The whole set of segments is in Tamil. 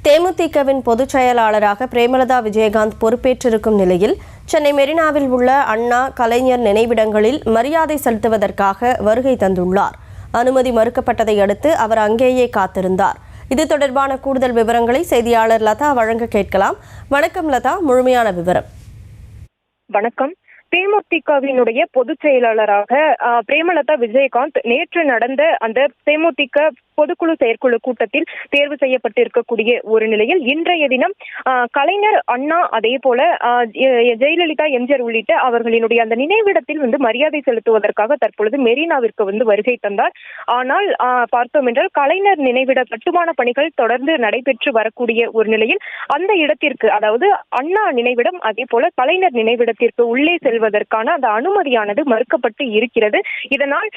தேமுதிகவின் பொதுச் செயலாளராக பிரேமலதா விஜயகாந்த் பொறுப்பேற்றிருக்கும் நிலையில் சென்னை மெரினாவில் உள்ள அண்ணா கலைஞர் நினைவிடங்களில் மரியாதை செலுத்துவதற்காக வருகை தந்துள்ளார். அனுமதி மறுக்கப்பட்டதை அடுத்து அவர் அங்கேயே காத்திருந்தார். இது தொடர்பான கூடுதல் விவரங்களை செய்தியாளர் லதா வழங்க கேட்கலாம். வணக்கம் லதா, முழுமையான விவரம். வணக்கம். தேமுதிகவினுடைய பொதுச் செயலாளராக பிரேமலதா விஜயகாந்த் நேற்று நடந்த அந்த தேமுதிக பொதுக்குழு செயற்குழு கூட்டத்தில் தேர்வு செய்யப்பட்டிருக்கக்கூடிய ஒரு நிலையில் இன்றைய தினம் கலைஞர், அண்ணா, அதே போல ஜெயலலிதா, எம்ஜிஆர் உள்ளிட்ட அவர்களினுடைய அந்த நினைவிடத்தில் மரியாதை செலுத்துவதற்காக தற்பொழுது மெரினாவிற்கு வருகை தந்தார். ஆனால் பார்த்தோம் என்றால் கலைஞர் நினைவிட கட்டுமான பணிகள் தொடர்ந்து நடைபெற்று வரக்கூடிய ஒரு நிலையில் அந்த இடத்திற்கு, அதாவது அண்ணா நினைவிடம் அதே போல கலைஞர் நினைவிடத்திற்கு உள்ளே செல்வதற்கான அந்த அனுமதியானது மறுக்கப்பட்டு இருக்கிறது. இதனால்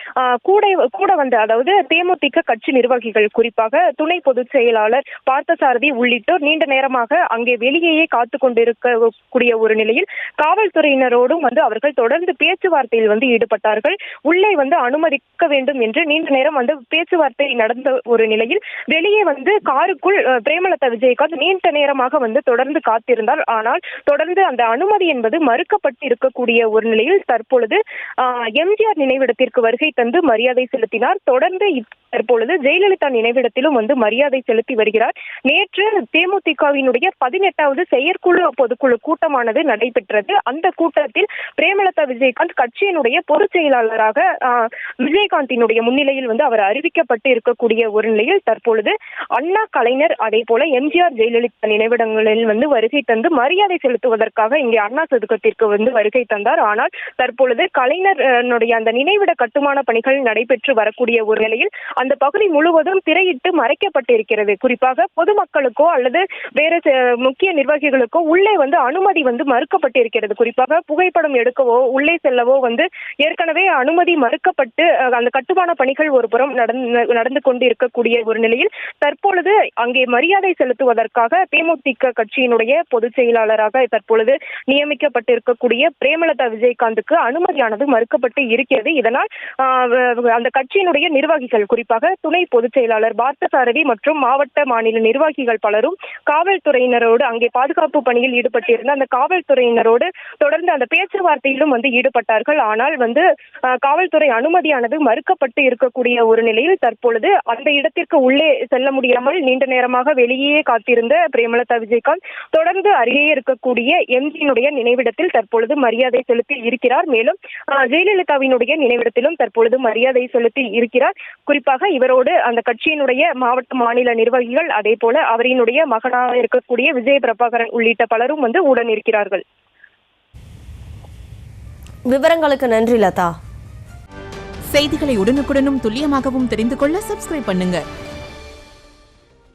கூட வந்த, அதாவது தேமுதிக கட்சி நிர்வாகிகள், குறிப்பாக துணை பொதுச் செயலாளர் பார்த்தசாரதி உள்ளிட்டோர் நீண்ட நேரமாக அங்கே வெளியேயே காத்து கொண்டிருக்கக்கூடிய ஒரு நிலையில் காவல்துறையினரோடும் அவர்கள் தொடர்ந்து பேச்சுவார்த்தையில் ஈடுபட்டார்கள். உள்ளே அனுமதிக்க வேண்டும் என்று நீண்ட நேரம் பேச்சுவார்த்தை நடந்த ஒரு நிலையில் வெளியே காருக்குள் பிரேமலதா விஜயகாந்த் நீண்ட நேரமாக தொடர்ந்து காத்திருந்தார். ஆனால் தொடர்ந்து அந்த அனுமதி என்பது மறுக்கப்பட்டு இருக்கக்கூடிய ஒரு நிலையில் தற்பொழுது எம்ஜிஆர் நினைவிடத்திற்கு வருகை தந்து மரியாதை செலுத்தினார். தொடர்ந்து தற்பொழுது ஜெயலலிதா நினைவிடத்திலும் மரியாதை செலுத்தி வருகிறார். நேற்று தேமுதிகவினுடைய 18வது செயற்குழு பொதுக்குழு கூட்டமானது நடைபெற்றது. அந்த கூட்டத்தில் பிரேமலதா விஜயகாந்த் கட்சியினுடைய பொதுச் செயலாளராக விஜயகாந்தினுடைய முன்னிலையில் அவர் அறிவிக்கப்பட்டு இருக்கக்கூடிய ஒரு நிலையில் தற்பொழுது அண்ணா, கலைஞர், அதே போல எம்ஜிஆர், ஜெயலலிதா நினைவிடங்களில் வருகை தந்து மரியாதை செலுத்துவதற்காக இங்கே அண்ணா சதுக்கத்திற்கு வருகை தந்தார். ஆனால் தற்பொழுது கலைஞருடைய அந்த நினைவிட கட்டுமான பணிகள் நடைபெற்று வரக்கூடிய ஒரு நிலையில் அந்த பகுதி முழுவதும் திரையிட்டு மறைக்கப்பட்டிருக்கிறது. குறிப்பாக பொதுமக்களுக்கோ அல்லது வேறு முக்கிய நிர்வாகிகளுக்கோ உள்ளே அனுமதி மறுக்கப்பட்டிருக்கிறது. குறிப்பாக புகைப்படம் எடுக்கவோ உள்ளே செல்லவோ ஏற்கனவே அனுமதி மறுக்கப்பட்டு அந்த கட்டுமான பணிகள் ஒரு புறம் நடந்து கொண்டு இருக்கக்கூடிய ஒரு நிலையில் தற்பொழுது அங்கே மரியாதை செலுத்துவதற்காக தேமுதிக கட்சியினுடைய பொதுச் செயலாளராக தற்பொழுது நியமிக்கப்பட்டிருக்கக்கூடிய பிரேமலதா விஜயகாந்துக்கு அனுமதியானது மறுக்கப்பட்டு இருக்கிறது. இதனால் அந்த கட்சியினுடைய நிர்வாகிகள், குறிப்பாக துணை பொதுச் செயலாளர் பார்த்தசாரதி மற்றும் மாவட்ட, மாநில நிர்வாகிகள் பலரும் காவல்துறையினரோடு அங்கே பாதுகாப்பு பணியில் ஈடுபட்டிருந்த அந்த காவல்துறையினரோடு தொடர்ந்து அந்த பேச்சுவார்த்தையிலும் ஈடுபட்டார்கள். ஆனால் காவல்துறை அனுமதியானது மறுக்கப்பட்டு இருக்கக்கூடிய ஒரு நிலையில் தற்பொழுது அந்த இடத்திற்கு உள்ளே செல்ல முடியாமல் நீண்ட நேரமாக வெளியே காத்திருந்த பிரேமலதா விஜயகாந்த் தொடர்ந்து அருகே இருக்கக்கூடிய எம்ஜியினுடைய நினைவிடத்தில் தற்பொழுது மரியாதை செலுத்தி இருக்கிறார். மேலும் ஜெயலலிதாவினுடைய நினைவிடத்திலும் தற்பொழுது மரியாதை செலுத்தி இருக்கிறார். குறிப்பாக இவரோடு அந்த கட்சியினுடைய மாவட்ட, மாநில நிர்வாகிகள், அதே போல அவரினுடைய மகனாக இருக்கக்கூடிய விஜய பிரபாகரன் உள்ளிட்ட பலரும் உடன் இருக்கிறார்கள். விவரங்களுக்கு நன்றி லதா. செய்திகளை உடனுக்குடனும் துல்லியமாகவும் தெரிந்து கொள்ள சப்ஸ்கிரைப் பண்ணுங்க.